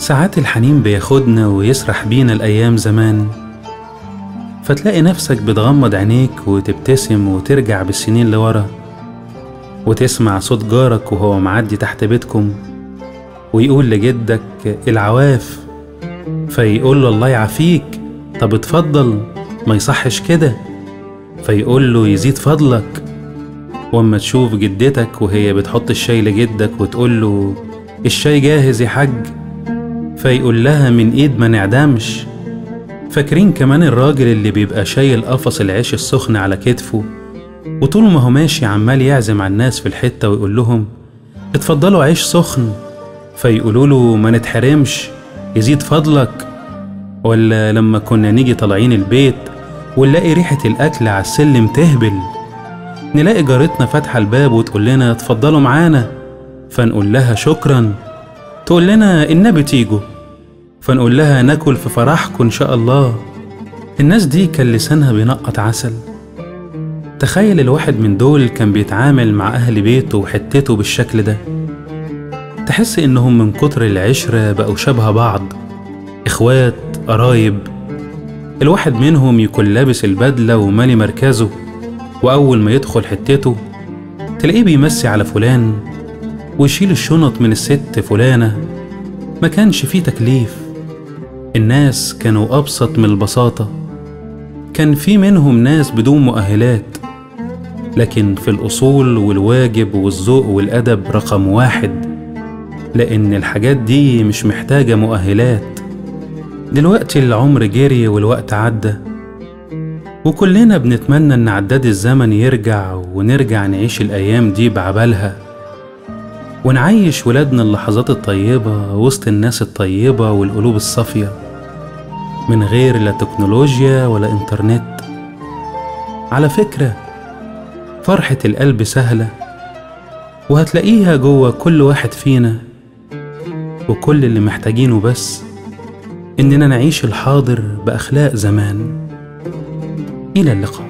ساعات الحنين بياخدنا ويسرح بينا الأيام زمان، فتلاقي نفسك بتغمض عينيك وتبتسم وترجع بالسنين لورا، وتسمع صوت جارك وهو معدي تحت بيتكم ويقول لجدك العواف، فيقول له الله يعافيك، طب اتفضل، ما يصحش كده، فيقول له يزيد فضلك. واما تشوف جدتك وهي بتحط الشاي لجدك وتقول له الشاي جاهز يا حاج، فيقول لها من ايد ما نعدمش. فاكرين كمان الراجل اللي بيبقى شايل قفص العيش السخن على كتفه، وطول ما هو ماشي عمال يعزم على الناس في الحتة ويقول لهم اتفضلوا عيش سخن، فيقولوا له ما نتحرمش، يزيد فضلك. ولا لما كنا نيجي طالعين البيت ونلاقي ريحة الأكل على السلم تهبل، نلاقي جارتنا فاتحة الباب وتقول لنا اتفضلوا معانا، فنقول لها شكرا، تقول لنا النبي تيجوا، فنقول لها ناكل في فرحكم إن شاء الله. الناس دي كان لسانها بينقط عسل. تخيل الواحد من دول كان بيتعامل مع أهل بيته وحتته بالشكل ده، تحس إنهم من كتر العشرة بقوا شبه بعض، إخوات قرايب. الواحد منهم يكون لابس البدلة ومالي مركزه، وأول ما يدخل حتته تلاقيه بيمسي على فلان ويشيل الشنط من الست فلانة. ما كانش فيه تكليف، الناس كانوا أبسط من البساطة. كان في منهم ناس بدون مؤهلات، لكن في الأصول والواجب والذوق والأدب رقم واحد، لأن الحاجات دي مش محتاجة مؤهلات. دلوقتي العمر جري والوقت عدى، وكلنا بنتمنى إن عداد الزمن يرجع ونرجع نعيش الأيام دي بعبالها، ونعيش ولادنا اللحظات الطيبة وسط الناس الطيبة والقلوب الصافية، من غير لا تكنولوجيا ولا إنترنت. على فكرة، فرحة القلب سهلة، وهتلاقيها جوه كل واحد فينا، وكل اللي محتاجينه بس إننا نعيش الحاضر بأخلاق زمان. إلى اللقاء.